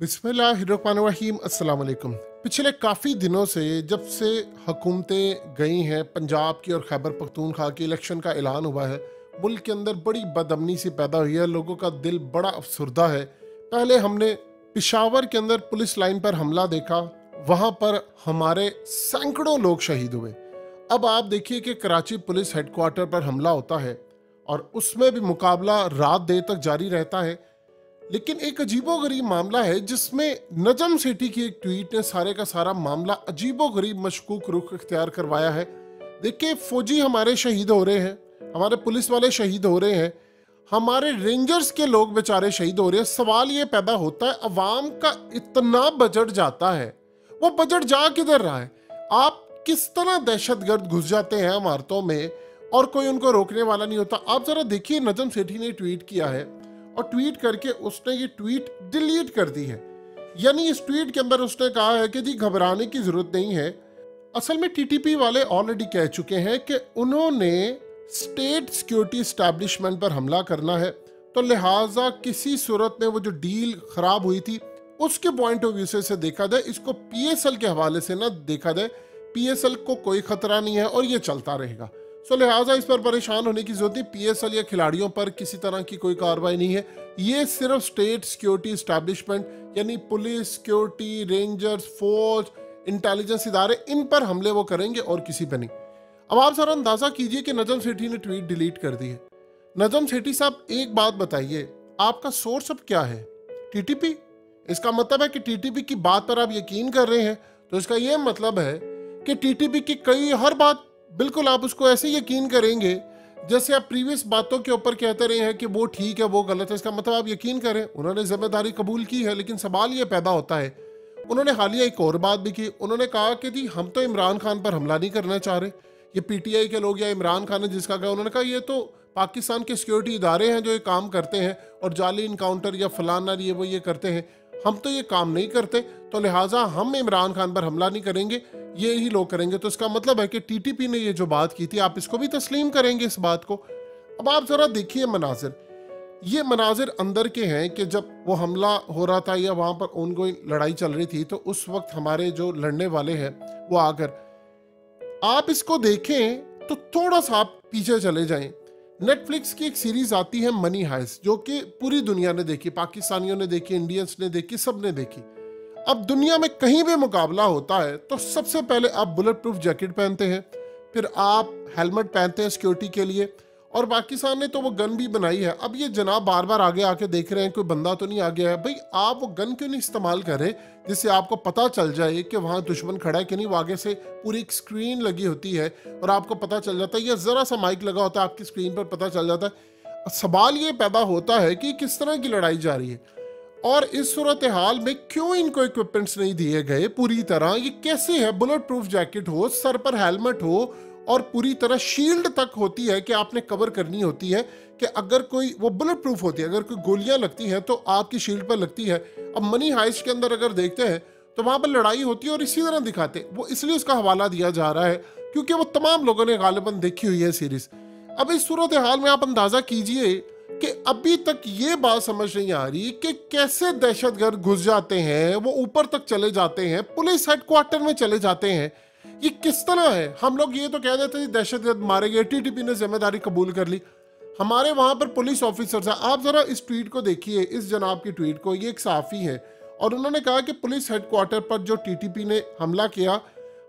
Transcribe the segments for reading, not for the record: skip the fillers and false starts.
बिस्मिल्लाहिर्रहमानिर्रहीम अस्सलाम वालेकुम। पिछले काफ़ी दिनों से जब से हुकूमतें गई हैं, पंजाब की और खैबर पख्तूनख्वा की इलेक्शन का ऐलान हुआ है, मुल्क के अंदर बड़ी बदअमनी सी पैदा हुई है। लोगों का दिल बड़ा अफसरदा है। पहले हमने पिशावर के अंदर पुलिस लाइन पर हमला देखा, वहाँ पर हमारे सैकड़ों लोग शहीद हुए। अब आप देखिए कि कराची पुलिस हेडक्वार्टर पर हमला होता है और उसमें भी मुकाबला रात देर तक जारी रहता है। लेकिन एक अजीबोगरीब मामला है जिसमें नजम सेठी की एक ट्वीट ने सारे का सारा मामला अजीबोगरीब मशकूक रुख इख्तियार करवाया है। देखिए, फौजी हमारे शहीद हो रहे हैं, हमारे पुलिस वाले शहीद हो रहे हैं, हमारे रेंजर्स के लोग बेचारे शहीद हो रहे हैं। सवाल ये पैदा होता है, अवाम का इतना बजट जाता है, वो बजट जा किधर रहा है? आप किस तरह दहशतगर्द घुस जाते हैं इमारतों में और कोई उनको रोकने वाला नहीं होता। आप जरा देखिए, नजम सेठी ने ट्वीट किया है और ट्वीट करके उसने ये ट्वीट डिलीट कर दी है। यानी इस ट्वीट के अंदर उसने कहा है कि जी घबराने की जरूरत नहीं है। असल में टीटीपी वाले ऑलरेडी कह चुके हैं कि उन्होंने स्टेट सिक्योरिटी एस्टैब्लिशमेंट पर हमला करना है, तो लिहाजा किसी सूरत में वो जो डील खराब हुई थी उसके पॉइंट ऑफ व्यू से देखा जाए, इसको पीएसएल के हवाले से ना देखा जाए। पीएसएल को कोई खतरा नहीं है और ये चलता रहेगा, सो लिहाजा इस पर परेशान होने की जरूरत नहीं। पीएसएल या खिलाड़ियों पर किसी तरह की कोई कार्रवाई नहीं है। ये सिर्फ स्टेट सिक्योरिटी एस्टैब्लिशमेंट यानी पुलिस, सिक्योरिटी, रेंजर्स, फौज, इंटेलिजेंस इदारे, इन पर हमले वो करेंगे और किसी पर नहीं। अब आप जरा अंदाजा कीजिए कि नजम सेठी ने ट्वीट डिलीट कर दी है। नजम सेठी साहब, एक बात बताइए, आपका सोर्स अब क्या है? टीटीपी? इसका मतलब है कि टीटीपी की बात पर आप यकीन कर रहे हैं, तो इसका यह मतलब है कि टीटीपी की कई हर बात बिल्कुल आप उसको ऐसे यकीन करेंगे जैसे आप प्रीवियस बातों के ऊपर कहते रहे हैं कि वो ठीक है, वो गलत है। इसका मतलब आप यकीन करें उन्होंने जिम्मेदारी कबूल की है। लेकिन सवाल ये पैदा होता है, उन्होंने हालिया एक और बात भी की। उन्होंने कहा कि जी हम तो इमरान खान पर हमला नहीं करना चाह रहे। ये पीटीआई के लोग या इमरान खान ने जिसका कहा, उन्होंने कहा ये तो पाकिस्तान के सिक्योरिटी इदारे हैं जो ये काम करते हैं और जाली इनकाउंटर या फलाना ये वो ये करते हैं, हम तो ये काम नहीं करते, तो लिहाजा हम इमरान खान पर हमला नहीं करेंगे, ये ही लोग करेंगे। तो इसका मतलब है कि टीटीपी ने ये जो बात की थी, आप इसको भी तस्लीम करेंगे इस बात को। अब आप जरा देखिए मनाजिर, ये मनाजिर अंदर के हैं कि जब वो हमला हो रहा था या वहां पर ऑनगोइंग लड़ाई चल रही थी, तो उस वक्त हमारे जो लड़ने वाले हैं वो आकर, आप इसको देखें तो थोड़ा सा आप पीछे चले जाएं। नेटफ्लिक्स की एक सीरीज आती है मनी हाइस्ट, जो कि पूरी दुनिया ने देखी, पाकिस्तानियों ने देखी, इंडियंस ने देखी, सब ने देखी। अब दुनिया में कहीं भी मुकाबला होता है तो सबसे पहले आप बुलेट प्रूफ जैकेट पहनते हैं, फिर आप हेलमेट पहनते हैं सिक्योरिटी के लिए, और पाकिस्तान ने तो वो गन भी बनाई है। अब ये जनाब बार बार आगे आके देख रहे हैं कोई बंदा तो नहीं आ गया है। भाई आप वो गन क्यों नहीं इस्तेमाल करें जिससे आपको पता चल जाए कि वहाँ दुश्मन खड़ा है कि नहीं। वो आगे से पूरी एक स्क्रीन लगी होती है और आपको पता चल जाता है, या ज़रा सा माइक लगा होता है आपकी स्क्रीन पर पता चल जाता है। सवाल ये पैदा होता है कि किस तरह की लड़ाई जा रही है और इस सूरत हाल में क्यों इनको इक्विपमेंट्स नहीं दिए गए पूरी तरह। ये कैसे है, बुलेट प्रूफ जैकेट हो, सर पर हेलमेट हो और पूरी तरह शील्ड तक होती है कि आपने कवर करनी होती है कि अगर कोई, वो बुलेट प्रूफ होती है, अगर कोई गोलियां लगती हैं तो आपकी शील्ड पर लगती है। अब मनी हाइस्ट के अंदर अगर देखते हैं तो वहां पर लड़ाई होती है और इसी तरह दिखाते, वो इसलिए उसका हवाला दिया जा रहा है क्योंकि वो तमाम लोगों ने गालिबन देखी हुई है सीरीज। अब इस सूरत हाल में आप अंदाजा कीजिए कि अभी तक ये बात समझ नहीं आ रही कि कैसे दहशतगर्द घुस जाते हैं, वो ऊपर तक चले जाते हैं, पुलिस हेडक्वार्टर में चले जाते हैं। ये किस तरह है? हम लोग ये तो कह देते हैं दहशतगर्द मारे गए, टीटीपी ने जिम्मेदारी कबूल कर ली, हमारे वहां पर पुलिस ऑफिसर्स हैं। आप जरा इस ट्वीट को देखिए, इस जनाब की ट्वीट को। ये एक सहाफी है और उन्होंने कहा कि पुलिस हेडक्वार्टर पर जो टीटीपी ने हमला किया,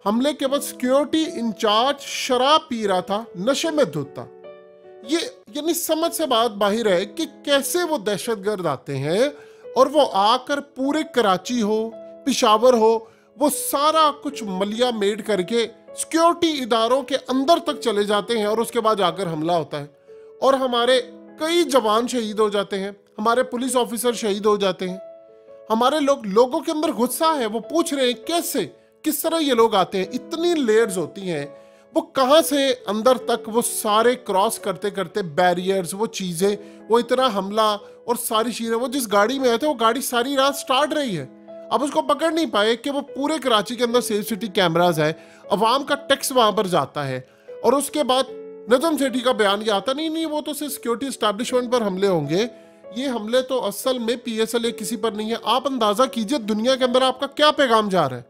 हमले के बाद सिक्योरिटी इंचार्ज शराब पी रहा था, नशे में धुत था। ये यानी समझ से बात बाहर है कि कैसे वो दहशतगर्द आते हैं और वो आकर पूरे कराची हो, पिशावर हो, वो सारा कुछ मलिया मेड करके सिक्योरिटी इदारों के अंदर तक चले जाते हैं और उसके बाद आकर हमला होता है और हमारे कई जवान शहीद हो जाते हैं, हमारे पुलिस ऑफिसर शहीद हो जाते हैं। हमारे लोगों के अंदर गुस्सा है, वो पूछ रहे हैं कैसे, किस तरह ये लोग आते हैं। इतनी लेयर्स होती हैं, वो कहां से अंदर तक वो सारे क्रॉस करते करते बैरियर्स, वो चीजें, वो इतना हमला और सारी चीजें। वो जिस गाड़ी में आए थे वो गाड़ी सारी रात स्टार्ट रही है, अब उसको पकड़ नहीं पाए कि वो पूरे कराची के अंदर सेफ सिटी कैमरास है, अवाम का टैक्स वहां पर जाता है। और उसके बाद नजम सेठी का बयान ये आता, नहीं वो तो सिर्फ सिक्योरिटी एस्टैब्लिशमेंट पर हमले होंगे, ये हमले तो असल में PSL या किसी पर नहीं है। आप अंदाजा कीजिए दुनिया के अंदर आपका क्या पैगाम जा रहा है।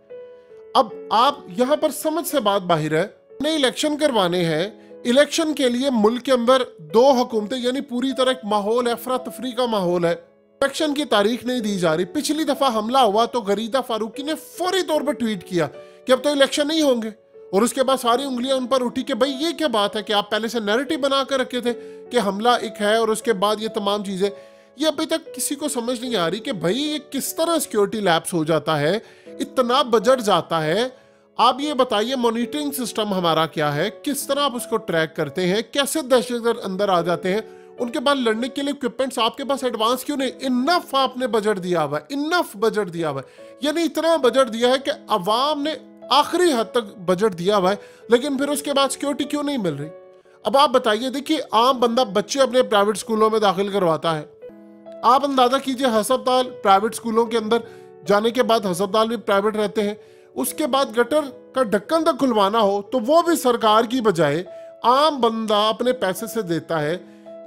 अब आप यहाँ पर समझ से बात बाहर है, नए इलेक्शन करवाने हैं। इलेक्शन के लिए मुल्क के अंदर दो हुकूमतें, यानी पूरी तरह एक माहौल है, अफरा तफरी का माहौल है। इलेक्शन की तारीख नहीं दी जा रही। पिछली दफा हमला हुआ तो गरीदा फारूकी ने फौरी तौर पर ट्वीट किया कि अब तो इलेक्शन नहीं होंगे, और उसके बाद सारी उंगलियां उन पर उठी कि भाई ये क्या बात है कि आप पहले से नैरेटिव बना कर रखे थे कि हमला एक है और उसके बाद ये तमाम चीजें। ये अभी तक किसी को समझ नहीं आ रही कि भाई ये किस तरह सिक्योरिटी लैप्स हो जाता है, इतना बजट जाता है। आप ये बताइए मॉनिटरिंग सिस्टम हमारा क्या है, किस तरह आप उसको ट्रैक करते हैं, कैसे दहशतगर्द अंदर आ जाते हैं, उनके बाद लड़ने के लिए इक्विपमेंट्स आपके पास एडवांस क्यों नहीं? इनफ आपने बजट दिया हुआ है, इनफ बजट दिया हुआ है, यानी इतना बजट दिया है कि अवाम ने आखिरी हद तक बजट दिया हुआ है, लेकिन फिर उसके बाद सिक्योरिटी क्यों नहीं मिल रही? अब आप बताइए, देखिए आम बंदा बच्चे अपने प्राइवेट स्कूलों में दाखिल करवाता है। आप अंदाजा कीजिए हस्पताल प्राइवेट स्कूलों के अंदर जाने के बाद, हस्पताल भी प्राइवेट रहते हैं, उसके बाद गटर का ढक्कन तक खुलवाना हो तो वो भी सरकार की बजाय आम बंदा अपने पैसे से देता है।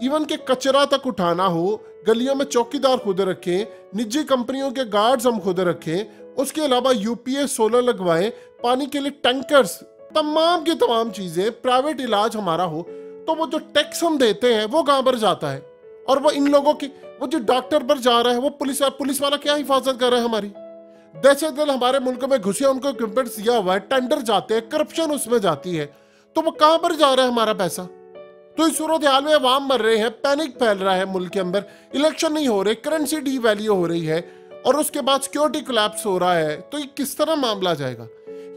इवन के कचरा तक उठाना हो, गलियों में चौकीदार खुद रखें, निजी कंपनियों के गार्ड्स हम खुद रखें, उसके अलावा UPS सोलर लगवाएं, पानी के लिए टैंकर्स, तमाम की तमाम चीजें, प्राइवेट इलाज हमारा हो, तो वो जो टैक्स हम देते हैं वो कहां पर जाता है? और वो इन लोगों की, वो जो डॉक्टर पर जा रहा है, वो पुलिस वाला क्या हिफाजत कर रहा है हमारी? दहशतगर्द हमारे मुल्क में घुसे, उनको इक्विपमेंट्स दिया हुआ है, टेंडर जाते हैं, करप्शन उसमें जाती है, तो वो कहां पर जा रहा है हमारा पैसा? तो इस सूरत हाल में अवाम मर रहे हैं, पैनिक फैल रहा है मुल्क के अंदर, इलेक्शन नहीं हो रहे, करेंसी डीवैल्यू हो रही है, और उसके बाद सिक्योरिटी कोलैप्स हो रहा है। तो ये किस तरह मामला जाएगा?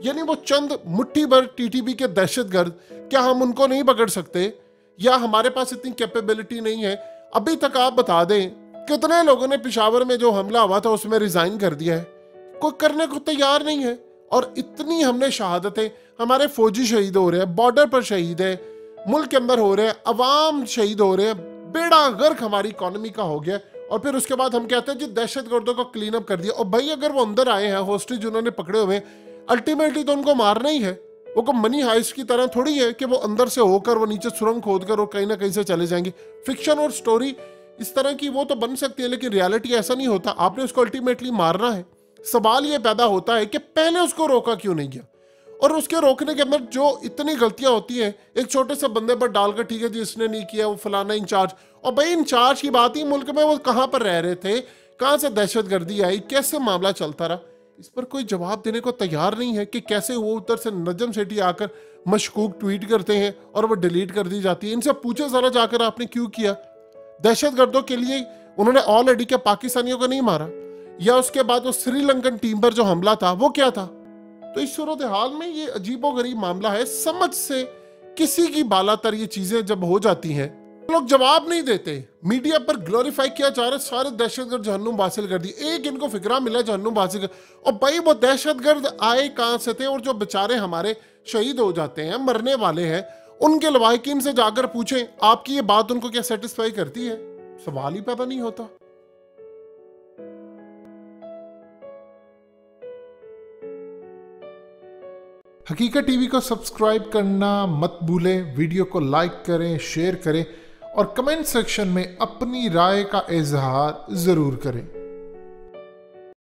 यानी वो चंद मुट्ठी भर TTP के दहशतगर्द, क्या हम उनको नहीं पकड़ सकते, या हमारे पास इतनी कैपेबिलिटी नहीं है? अभी तक आप बता दें कितने लोगों ने पेशावर में जो हमला हुआ था उसमें रिजाइन कर दिया है? कोई करने को तैयार नहीं है। और इतनी हमने शहादतें, हमारे फौजी शहीद हो रहे हैं, बॉर्डर पर शहीद है, मुल्क के अंदर हो रहे हैं, अवाम शहीद हो रहे हैं, बेड़ा गर्क हमारी इकोनॉमी का हो गया, और फिर उसके बाद हम कहते हैं जी दहशतगर्दों को क्लीन अप कर दिया। और भाई अगर वो अंदर आए हैं, होस्टेज उन्होंने पकड़े हुए, अल्टीमेटली तो उनको मारना ही है। वो को मनी हाइस्ट की तरह थोड़ी है कि वो अंदर से होकर वो नीचे सुरंग खोद कर और कहीं ना कहीं से चले जाएंगे। फिक्शन और स्टोरी इस तरह की वो तो बन सकती है, लेकिन रियलिटी ऐसा नहीं होता। आपने उसको अल्टीमेटली मारना है। सवाल ये पैदा होता है कि पहले उसको रोका क्यों नहीं गया, और उसके रोकने के अंदर जो इतनी गलतियां होती हैं एक छोटे से बंदे पर डालकर, ठीक है जी इसने नहीं किया, वो फलाना इंचार्ज। और भाई इंचार्ज की बात ही, मुल्क में वो कहां पर रह रहे थे, कहां से दहशतगर्दी आई, कैसे मामला चलता रहा, इस पर कोई जवाब देने को तैयार नहीं है कि कैसे वो उधर से नजम सेठी आकर मशकूक ट्वीट करते हैं और वो डिलीट कर दी जाती है। इनसे पूछे जरा जाकर आपने क्यों किया? दहशतगर्दों के लिए उन्होंने ऑलरेडी क्या पाकिस्तानियों को नहीं मारा? या उसके बाद वो श्रीलंकन टीम पर जो हमला था वो क्या था? तो इस सूरत हाल में ये अजीबोगरीब मामला है। समझ से किसी की बालातर ये चीजें जब हो जाती हैं, लोग जवाब नहीं देते। मीडिया पर ग्लोरीफाई किया जा रहा है, सारे दहशतगर्द जहन्नुम हासिल कर दी, एक इनको फिक्रा मिला जहन्नुम हासिल कर। और भाई वो दहशतगर्द आए कहां से थे? और जो बेचारे हमारे शहीद हो जाते हैं, मरने वाले हैं, उनके लवाहिकीन से जाकर पूछें आपकी ये बात उनको क्या सेटिस्फाई करती है? सवाल ही पैदा नहीं होता। हकीकत टीवी को सब्सक्राइब करना मत भूलें, वीडियो को लाइक करें, शेयर करें और कमेंट सेक्शन में अपनी राय का इजहार जरूर करें।